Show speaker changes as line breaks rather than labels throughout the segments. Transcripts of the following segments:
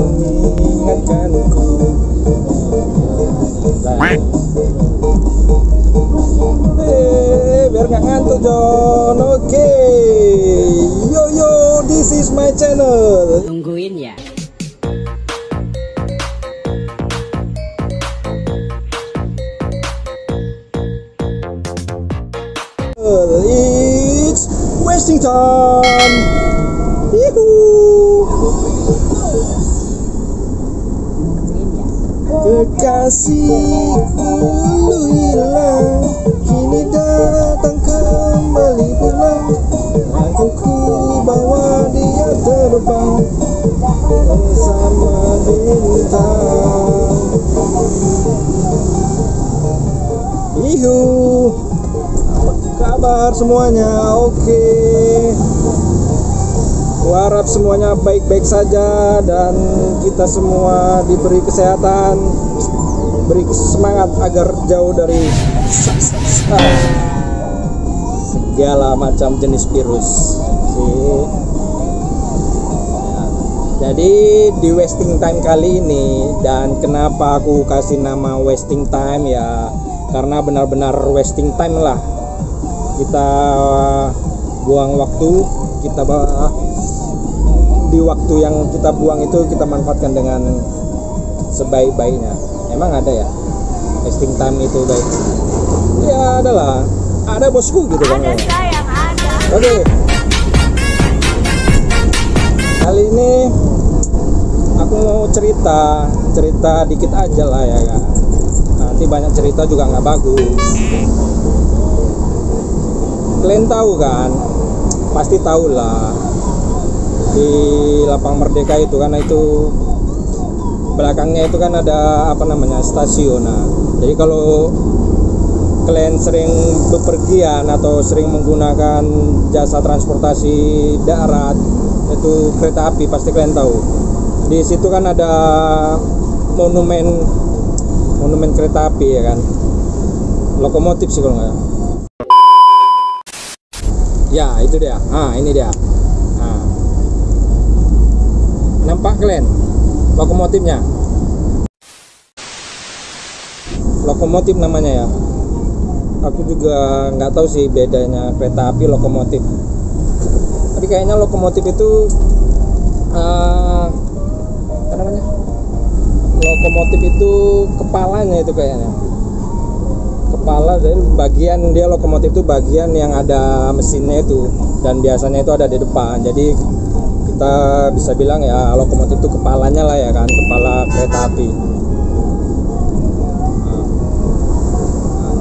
mengingatkanku. Biar nggak ngantuk John. Oke. Yo yo, this is my channel.
Tungguin ya.
It's wasting time. Yuhu. Kekasihku hilang, kini datang kembali pulang. Aku ku bawa dia terbang bersama bintang. Ihu, apa kabar semuanya? Oke. Harap semuanya baik-baik saja dan kita semua diberi kesehatan, beri semangat agar jauh dari segala macam jenis virus. Jadi di wasting time kali ini, dan kenapa aku kasih nama wasting time ya, karena benar-benar wasting time lah. Kita buang waktu, kita di waktu yang kita buang itu kita manfaatkan dengan sebaik-baiknya. Emang ada ya wasting time itu baik? Ya adalah, ada bosku gitu kan.
Ada sayang, ada.
Oke. Kali ini aku mau cerita dikit aja lah ya kan. Nanti banyak cerita juga nggak bagus. Kalian tahu kan? Pasti tahu lah. Di Lapang Merdeka itu kan, itu belakangnya itu kan ada apa namanya, stasiun. Nah, jadi kalau kalian sering bepergian atau sering menggunakan jasa transportasi darat, itu kereta api, pasti kalian tahu. Di situ kan ada monumen kereta api ya kan, lokomotif sih kalau nggak. Ya itu dia. Ini dia. Nampak kalian lokomotifnya? Lokomotif namanya ya. Aku juga nggak tahu sih bedanya kereta api lokomotif. Tapi kayaknya lokomotif itu apa namanya? Lokomotif itu kepalanya itu kayaknya. Kepala dari bagian dia, lokomotif itu bagian yang ada mesinnya itu, dan biasanya itu ada di depan. Jadi kita bisa bilang ya lokomotif itu kepalanya lah ya kan, kepala kereta api.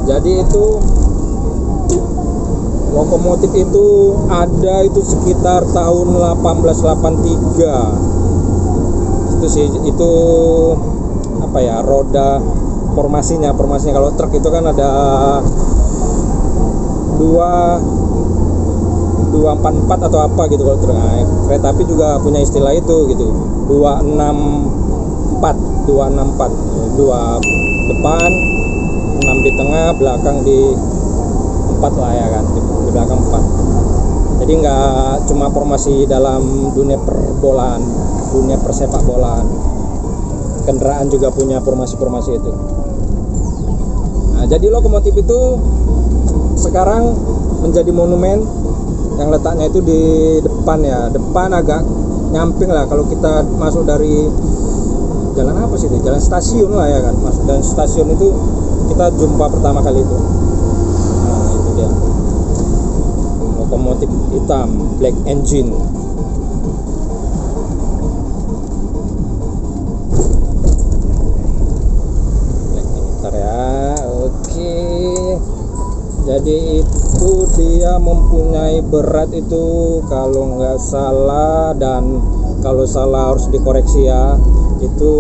Jadi itu lokomotif itu ada itu sekitar tahun 1883. Itu sih, itu apa ya, roda formasinya kalau truk itu kan ada 244 atau apa gitu kalau truk. Nah, kereta api juga punya istilah itu gitu, 264, 2 depan, 6 di tengah, belakang di 4 lah ya kan, di belakang 4. Jadi nggak cuma formasi dalam dunia perbolaan, dunia persepak bolaan, kendaraan juga punya formasi-formasi itu. Nah, jadi lokomotif itu sekarang menjadi monumen yang letaknya itu di depan ya, depan agak nyamping lah. Kalau kita masuk dari jalan apa sih itu, jalan stasiun lah ya kan, masuk dan stasiun itu kita jumpa pertama kali itu. Nah itu dia, lokomotif hitam, black engine. Bentar ya, oke. Jadi itu dia mempunyai berat itu kalau nggak salah, dan kalau salah harus dikoreksi ya, itu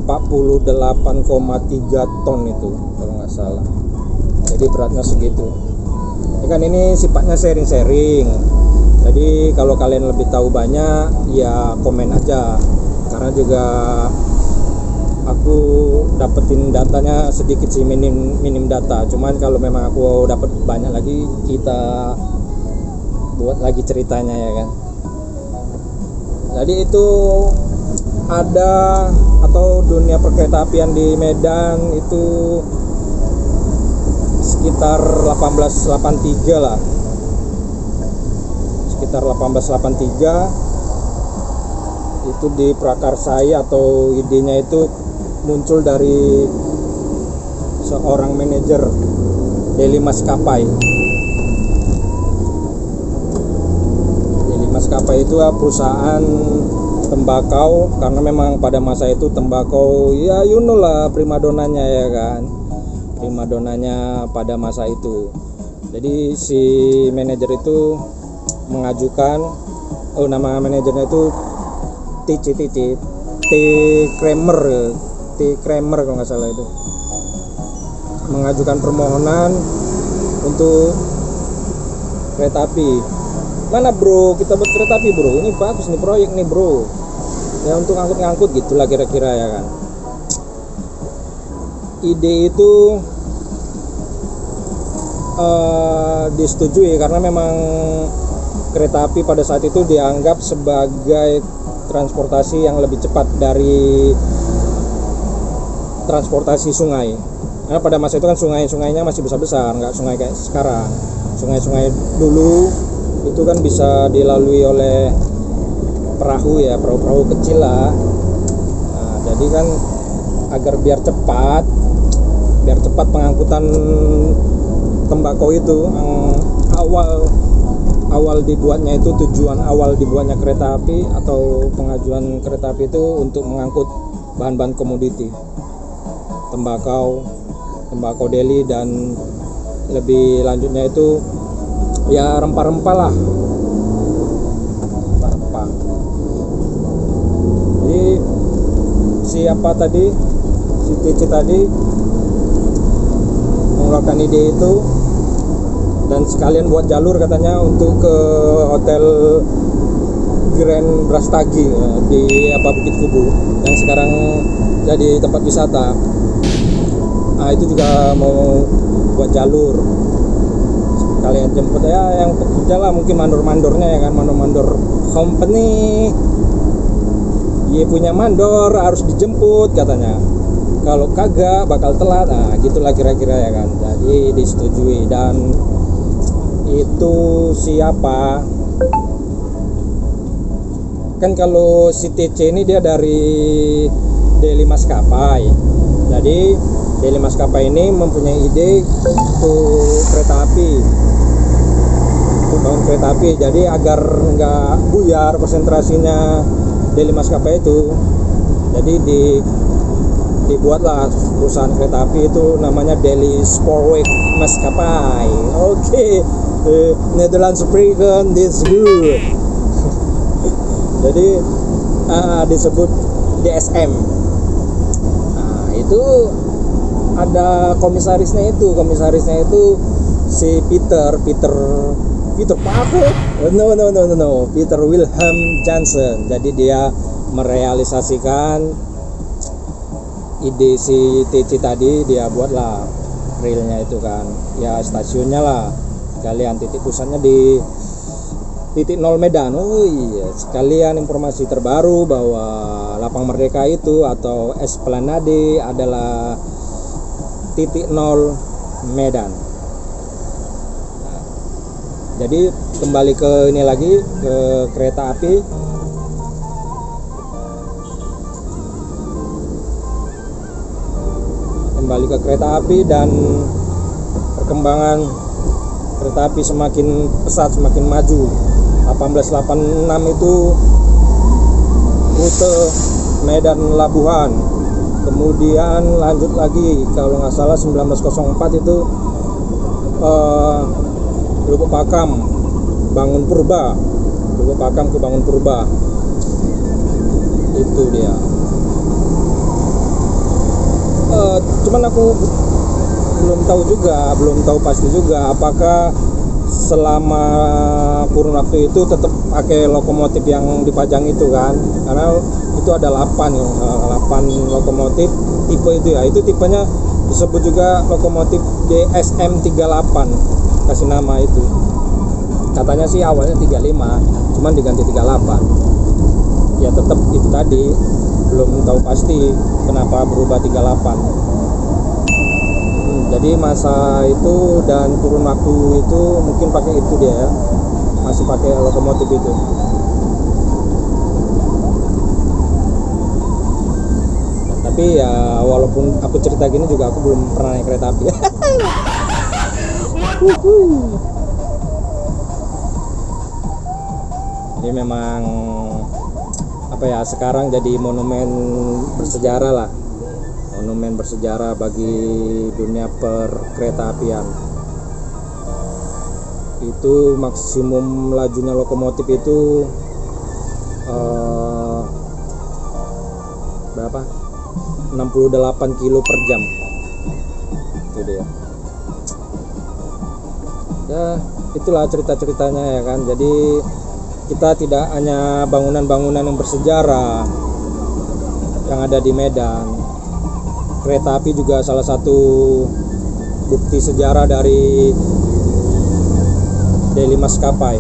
48,3 ton itu kalau nggak salah. Jadi beratnya segitu. Ini kan ini sifatnya sharing-sharing. Jadi kalau kalian lebih tahu banyak ya komen aja, karena juga aku dapetin datanya sedikit sih, minim data. Cuman kalau memang aku dapat banyak lagi, kita buat lagi ceritanya ya kan. Jadi itu ada, atau dunia perkeretaapian di Medan itu sekitar 1883 lah, sekitar 1883 itu diprakarsai, atau idenya itu muncul dari seorang manajer Delhi Maskapai. Delhi Maskapai itu perusahaan tembakau, karena memang pada masa itu tembakau ya you know lah primadonanya ya kan, primadonanya pada masa itu. Jadi si manajer itu mengajukan, nama manajernya itu T. Kramer kalau nggak salah, itu mengajukan permohonan untuk kereta api. Mana bro, kita buat kereta api bro, ini bagus nih proyek nih bro, ya untuk ngangkut-ngangkut gitulah kira-kira ya kan. Ide itu disetujui karena memang kereta api pada saat itu dianggap sebagai transportasi yang lebih cepat dari transportasi sungai. Karena pada masa itu kan sungainya masih besar-besar, nggak sungai kayak sekarang. Sungai-sungai dulu itu kan bisa dilalui oleh perahu ya, perahu-perahu kecil lah. Nah, jadi kan agar biar cepat pengangkutan tembakau itu, awal dibuatnya itu, tujuan awal dibuatnya kereta api atau pengajuan kereta api itu untuk mengangkut bahan-bahan komoditi, tembakau Delhi, dan lebih lanjutnya itu ya rempah-rempah lah, rempah-rempah. Jadi siapa tadi, si TC tadi mengeluarkan ide itu, dan sekalian buat jalur katanya untuk ke hotel Grand Brastagi di Bukit Kubu yang sekarang jadi tempat wisata. Nah itu juga mau buat jalur, kalian jemput ya yang pekerja lah, mungkin mandor-mandornya ya kan, mandor-mandor company, ye punya mandor harus dijemput katanya, kalau kagak bakal telat. Nah gitulah kira-kira ya kan. Jadi disetujui, dan itu siapa kan, kalau si TC ini dia dari Delhi Maskapai. Jadi Delhi Maskapai ini mempunyai ide untuk kereta api, untuk bangun kereta api. Jadi agar nggak buyar konsentrasinya Delhi Maskapai itu, jadi dibuatlah perusahaan kereta api itu namanya Delhi Spoorweg Maskapai. Oke, Netherlands Spreken this good. Jadi disebut DSM. Nah itu ada komisarisnya itu si Peter Parker, no, Peter Wilhelm Jansen. Jadi dia merealisasikan ide si TC tadi, dia buatlah relnya itu kan, ya stasiunnya lah, sekalian titik pusatnya di titik 0 Medan. Oh iya, sekalian informasi terbaru bahwa Lapang Merdeka itu atau Esplanade adalah titik 0 Medan. Nah, jadi kembali ke ini lagi, ke kereta api. Kembali ke kereta api dan perkembangan kereta api semakin pesat, semakin maju. 1886 itu rute Medan Labuhan, kemudian lanjut lagi kalau nggak salah 1904 itu Lubuk Pakam Bangun Purba, Lubuk Pakam ke Bangun Purba, itu dia. Cuman aku belum tahu pasti juga apakah selama kurun waktu itu tetap pakai lokomotif yang dipajang itu kan, karena itu itu ada 8 lokomotif tipe itu ya. Itu tipenya disebut juga lokomotif DSM 38, kasih nama itu. Katanya sih awalnya 35, cuman diganti 38. Ya tetap itu tadi, belum tahu pasti kenapa berubah 38. Jadi masa itu dan turun waktu itu mungkin pakai itu dia ya, masih pakai lokomotif itu. Tapi ya walaupun aku cerita gini juga aku belum pernah naik kereta api. Ini memang apa ya, sekarang jadi monumen bersejarah lah, monumen bersejarah bagi dunia perkereta apian. Itu maksimum lajunya lokomotif itu berapa? 68 kilo per jam. Itu dia. Ya, itulah cerita-ceritanya ya kan. Jadi kita tidak hanya bangunan-bangunan yang bersejarah yang ada di Medan. Kereta api juga salah satu bukti sejarah dari Delhi Maskapai.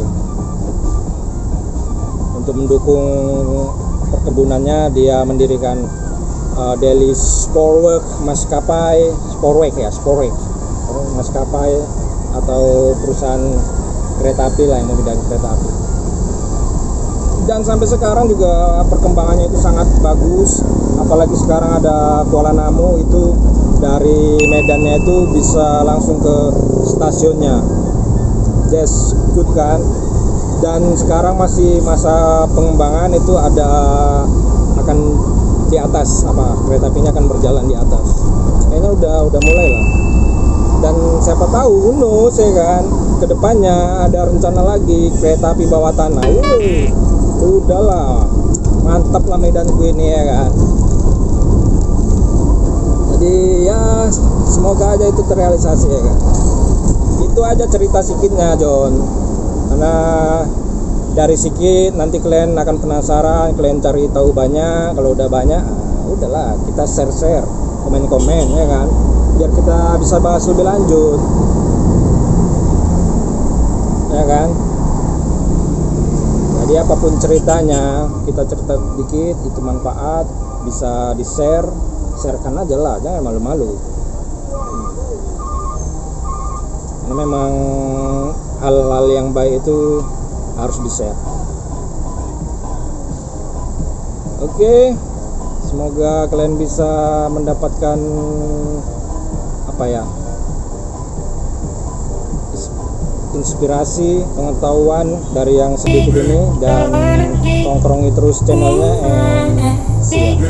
Untuk mendukung perkebunannya, dia mendirikan Delhi Sportwork Maskapai, Sportwork Maskapai atau perusahaan kereta api lah yang membidangi kereta api. Dan sampai sekarang juga perkembangannya itu sangat bagus, apalagi sekarang ada Kuala Namu, itu dari Medannya itu bisa langsung ke stasiunnya. Just good kan. Dan sekarang masih masa pengembangan, itu akan di atas, kereta apinya akan berjalan di atas. Kayaknya udah mulai lah. Dan siapa tahu Uno ya kan, kedepannya ada rencana lagi kereta api bawah tanah. Udahlah, mantap lah Medan gue ini ya kan. Jadi ya semoga aja itu terrealisasi ya kan. Itu aja cerita sikitnya John, karena dari sikit nanti kalian akan penasaran, kalian cari tahu banyak. Kalau udah banyak, udahlah kita share, komen ya kan, biar kita bisa bahas lebih lanjut ya kan. Jadi apapun ceritanya, kita cerita dikit itu manfaat, bisa di sharekan aja lah, jangan malu-malu. Ini memang hal-hal yang baik itu harus di share. Oke, semoga kalian bisa mendapatkan inspirasi, pengetahuan dari yang sedikit ini, dan tongkrongi terus channelnya. See ya.